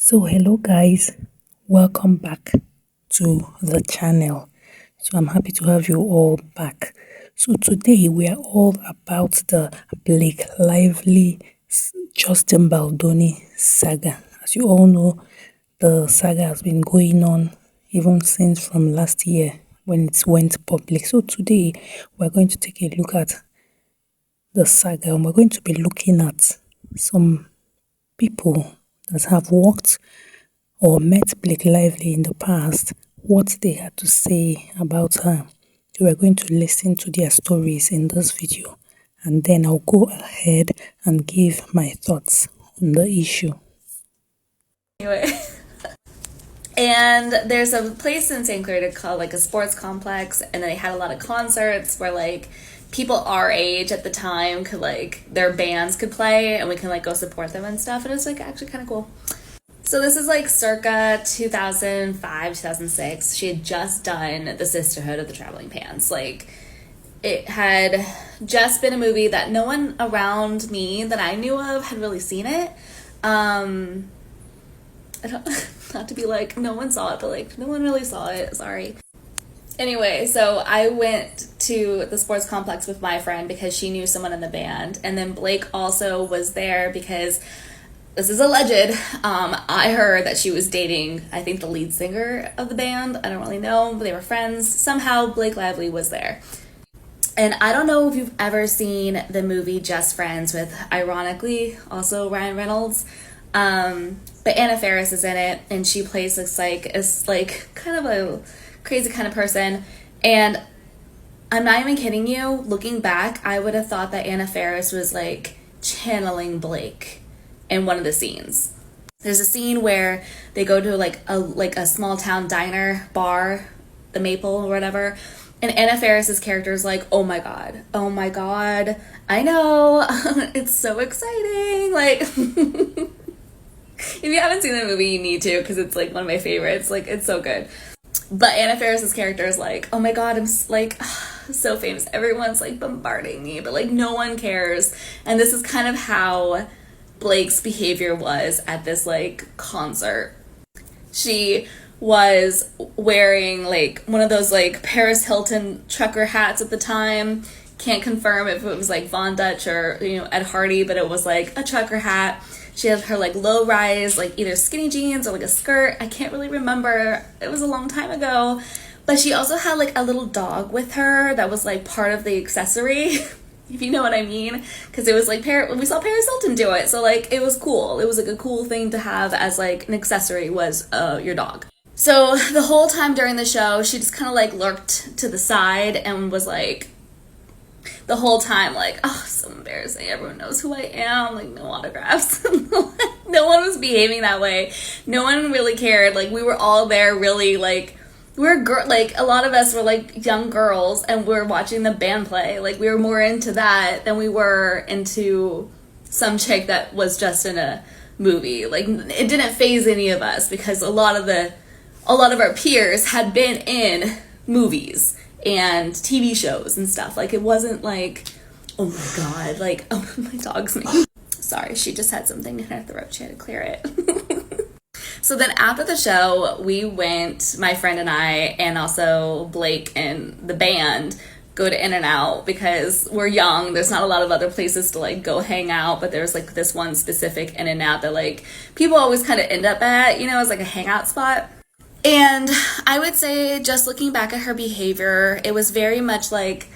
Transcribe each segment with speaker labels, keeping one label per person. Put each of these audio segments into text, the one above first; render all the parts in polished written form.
Speaker 1: So hello guys, welcome back to the channel. So I'm happy to have you all back. So today we are all about the Blake Lively Justin Baldoni saga. As you all know, the saga has been going on even since from last year when it went public. So today we're going to take a look at the saga and we're going to be looking at some people that have worked or met Blake Lively in the past, what they had to say about her. So we're going to listen to their stories in this video and then I'll go ahead and give my thoughts on the issue.
Speaker 2: Anyway. And there's a place in St. Clair called like a sports complex, and they had a lot of concerts where like people our age at the time could like their bands could play and we can like go support them and stuff, and it's like actually kind of cool. So this is like circa 2005, 2006. She had just done The Sisterhood of the Traveling Pants. Like, it had just been a movie that no one around me that I knew of had really seen it. I don't, not to be like, no one saw it, but like, no one really saw it. Sorry. Anyway, so I went to the sports complex with my friend because she knew someone in the band. And then Blake also was there because this is alleged. I heard that she was dating, I think, the lead singer of the band. I don't really know, but they were friends. Somehow Blake Lively was there. And I don't know if you've ever seen the movie Just Friends with, ironically, also Ryan Reynolds. But Anna Faris is in it, and she plays this like kind of a crazy kind of person. And I'm not even kidding you. Looking back, I would have thought that Anna Faris was like channeling Blake in one of the scenes. There's a scene where they go to like a small town diner bar, the Maple or whatever, and Anna Faris's character is like, oh my god, I know, it's so exciting. Like, if you haven't seen the movie, you need to, because it's like one of my favorites. Like, it's so good. But Anna Faris's character is like, oh my god, I'm like so famous. Everyone's like bombarding me, but like no one cares. And this is kind of how Blake's behavior was at this like concert. She was wearing like one of those like Paris Hilton trucker hats at the time. Can't confirm if it was like Von Dutch or, you know, Ed Hardy, but it was like a trucker hat. She had her like low rise, like either skinny jeans or like a skirt. I can't really remember. It was a long time ago. But she also had like a little dog with her that was like part of the accessory, if you know what I mean. Because it was like, we saw Paris Hilton do it. So like, it was cool. It was like a cool thing to have as like an accessory was your dog. So the whole time during the show, she just kind of like lurked to the side and was like, the whole time, like, oh, so embarrassing. Everyone knows who I am. Like, no autographs. No one was behaving that way. No one really cared. Like, we were all there really, like, like, a lot of us were, like, young girls, and we were watching the band play. Like, we were more into that than we were into some chick that was just in a movie. Like, it didn't faze any of us because a lot of our peers had been in movies and TV shows and stuff. Like, it wasn't like, oh my god, like, oh, my dog's me. Sorry, she just had something in her throat. She had to clear it. So then after the show, we went, my friend and I, and also Blake and the band, go to In-N-Out because we're young. There's not a lot of other places to like go hang out, but there's like this one specific In-N-Out that like people always kind of end up at, you know, as like a hangout spot. And I would say, just looking back at her behavior, it was very much like,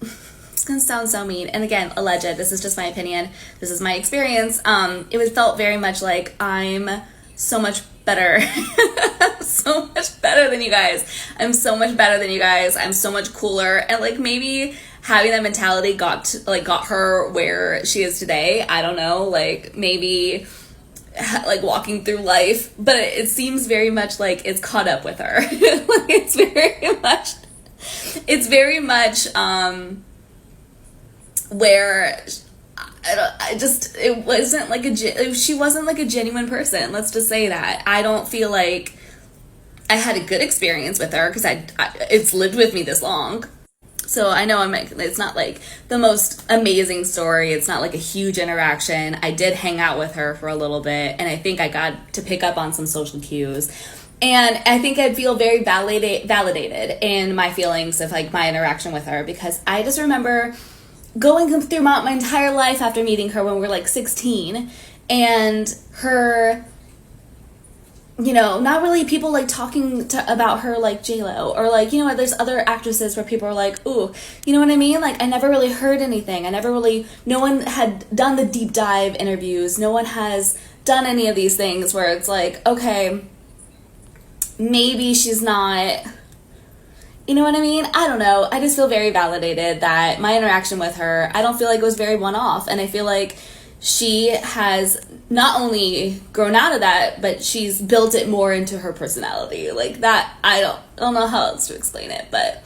Speaker 2: it's gonna sound so mean, and again, alleged, this is just my opinion, this is my experience, it felt very much like, I'm so much better, so much better than you guys, I'm so much better than you guys, I'm so much cooler, and like, maybe having that mentality got her where she is today. I don't know, like, maybe like walking through life, but it seems very much like it's caught up with her. Like, it's very much where it wasn't like she wasn't like a genuine person. Let's just say that. I don't feel like I had a good experience with her because it's lived with me this long. So I know it's not like the most amazing story. It's not like a huge interaction. I did hang out with her for a little bit, and I think I got to pick up on some social cues. And I think I'd feel very validated in my feelings of like my interaction with her, because I just remember going through my entire life after meeting her when we were like 16, and her, you know, not really people like talking about her like J-Lo, or like, you know, there's other actresses where people are like, ooh, you know what I mean? Like, I never really heard anything. No one had done the deep dive interviews. No one has done any of these things where it's like, okay, maybe she's not, you know what I mean? I don't know. I just feel very validated that my interaction with her, I don't feel like it was very one-off. And I feel like she has not only grown out of that, but she's built it more into her personality. Like that, I don't know how else to explain it, but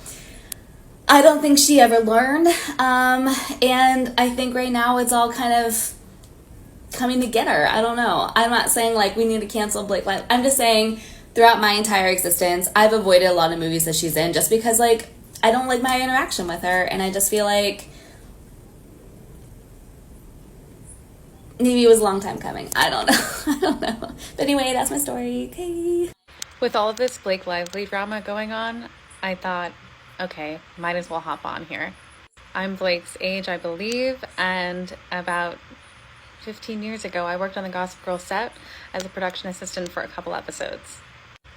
Speaker 2: I don't think she ever learned. And I think right now it's all kind of coming together. I don't know. I'm not saying like we need to cancel Blake Lively. I'm just saying throughout my entire existence, I've avoided a lot of movies that she's in just because like I don't like my interaction with her, and I just feel like maybe it was a long time coming. I don't know. I don't know. But anyway, that's my story. Okay.
Speaker 3: With all of this Blake Lively drama going on, I thought, okay, might as well hop on here. I'm Blake's age, I believe, and about 15 years ago, I worked on the Gossip Girl set as a production assistant for a couple episodes.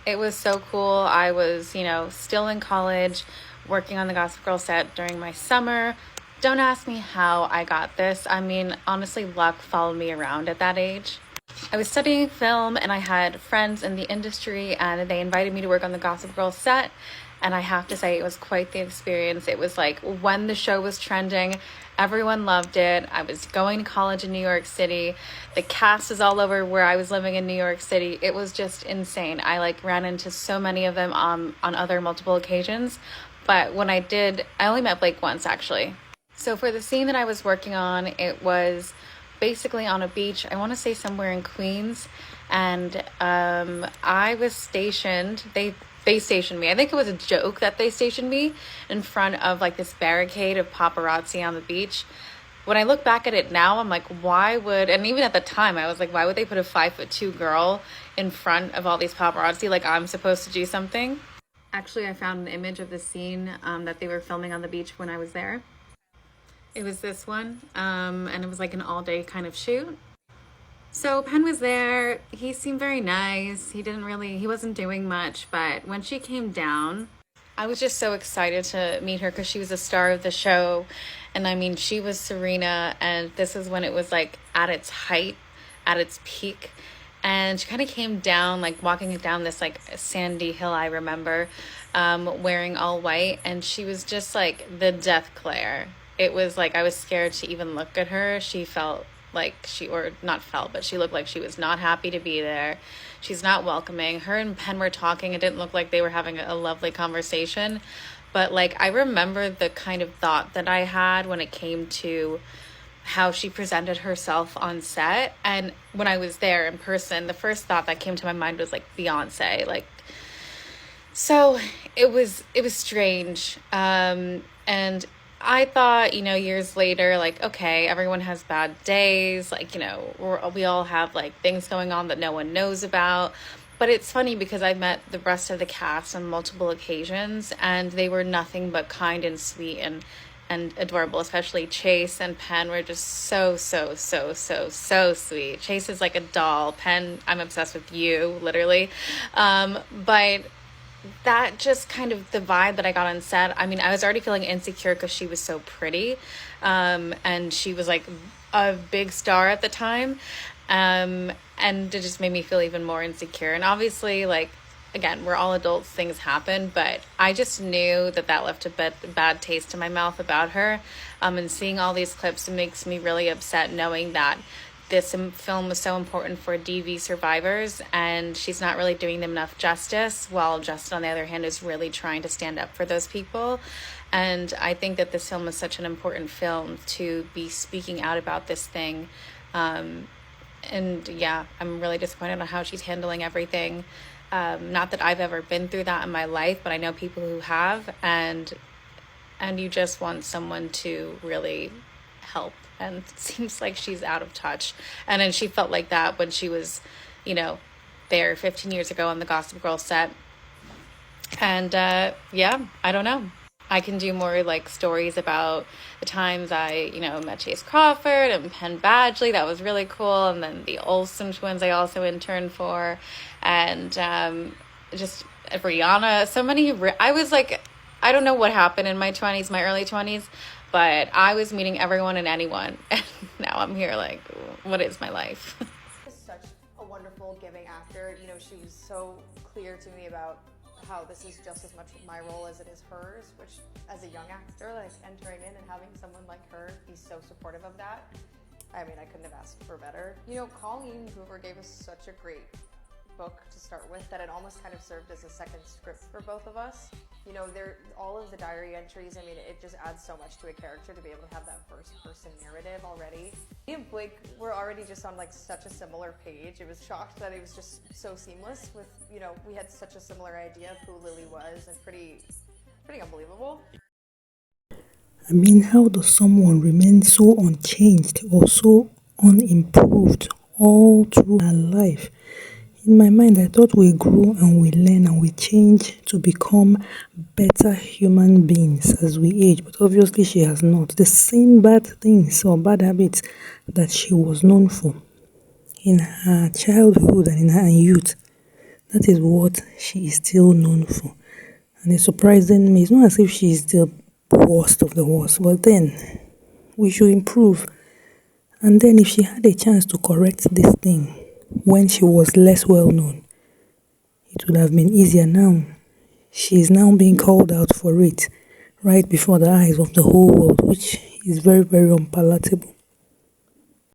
Speaker 3: It was so cool. I was, you know, still in college, working on the Gossip Girl set during my summer. Don't ask me how I got this. I mean, honestly, luck followed me around at that age. I was studying film, and I had friends in the industry, and they invited me to work on the Gossip Girl set. And I have to say, it was quite the experience. It was like when the show was trending, everyone loved it. I was going to college in New York City. The cast is all over where I was living in New York City. It was just insane. I like ran into so many of them on other multiple occasions. But when I did, I only met Blake once actually. So for the scene that I was working on, it was basically on a beach. I want to say somewhere in Queens. And I was stationed. They stationed me. I think it was a joke that they stationed me in front of like this barricade of paparazzi on the beach. When I look back at it now, I'm like, why would, and even at the time I was like, why would they put a 5'2" girl in front of all these paparazzi? Like I'm supposed to do something. Actually, I found an image of the scene that they were filming on the beach when I was there. It was this one, and it was like an all-day kind of shoot. So Penn was there. He seemed very nice. He wasn't doing much, but when she came down, I was just so excited to meet her because she was a star of the show. And I mean, she was Serena, and this is when it was like at its height, at its peak. And she kind of came down, like walking down this like sandy hill, I remember, wearing all white. And she was just like the death Claire. It was like I was scared to even look at her. She felt like she looked like she was not happy to be there. She's not welcoming. Her and Penn were talking. It didn't look like they were having a lovely conversation. But like I remember the kind of thought that I had when it came to how she presented herself on set. And when I was there in person, the first thought that came to my mind was like Beyonce. Like, so it was strange. And I thought, you know, years later, like, okay, everyone has bad days. Like, you know, we all have like things going on that no one knows about. But it's funny because I met the rest of the cast on multiple occasions, and they were nothing but kind and sweet and adorable. Especially Chase and Penn were just so sweet. Chase is like a doll. Penn, I'm obsessed with you, literally. But that just kind of the vibe that I got on set. I mean, I was already feeling insecure because she was so pretty, and she was like a big star at the time, and it just made me feel even more insecure. And obviously, like, again, we're all adults, things happen, but I just knew that left a bad taste in my mouth about her, and seeing all these clips, it makes me really upset knowing that this film was so important for DV survivors, and she's not really doing them enough justice, while Justin, on the other hand, is really trying to stand up for those people. And I think that this film is such an important film to be speaking out about this thing. And yeah, I'm really disappointed on how she's handling everything. Not that I've ever been through that in my life, but I know people who have, and and you just want someone to really help. And it seems like she's out of touch. And then she felt like that when she was, there 15 years ago on the Gossip Girl set. And yeah, I don't know. I can do more like stories about the times I, met Chase Crawford and Penn Badgley. That was really cool. And then the Olsen twins I also interned for. And just Rihanna. So many. I was like, I don't know what happened in my 20s, my early 20s, but I was meeting everyone and anyone. And now I'm here like, what is my life?
Speaker 4: Such a wonderful, giving actor. She was so clear to me about how this is just as much my role as it is hers, which as a young actor, like entering in and having someone like her be so supportive of that, I mean, I couldn't have asked for better. Colleen Hoover gave us such a great book to start with that it almost kind of served as a second script for both of us. All of the diary entries, I mean, it just adds so much to a character to be able to have that first person narrative already. Me and Blake were already just on like such a similar page. It was shocked that it was just so seamless with, we had such a similar idea of who Lily was, and pretty unbelievable.
Speaker 1: I mean, how does someone remain so unchanged or so unimproved all through her life? In my mind, I thought we grow and we learn and we change to become better human beings as we age, but obviously she has not. The same bad things or bad habits that she was known for in her childhood and in her youth, that is what she is still known for. And it's surprising me. It's not as if she is the worst of the worst, but then we should improve. And then if she had a chance to correct this thing when she was less well known, it would have been easier now. She is now being called out for it right before the eyes of the whole world, which is very, very unpalatable.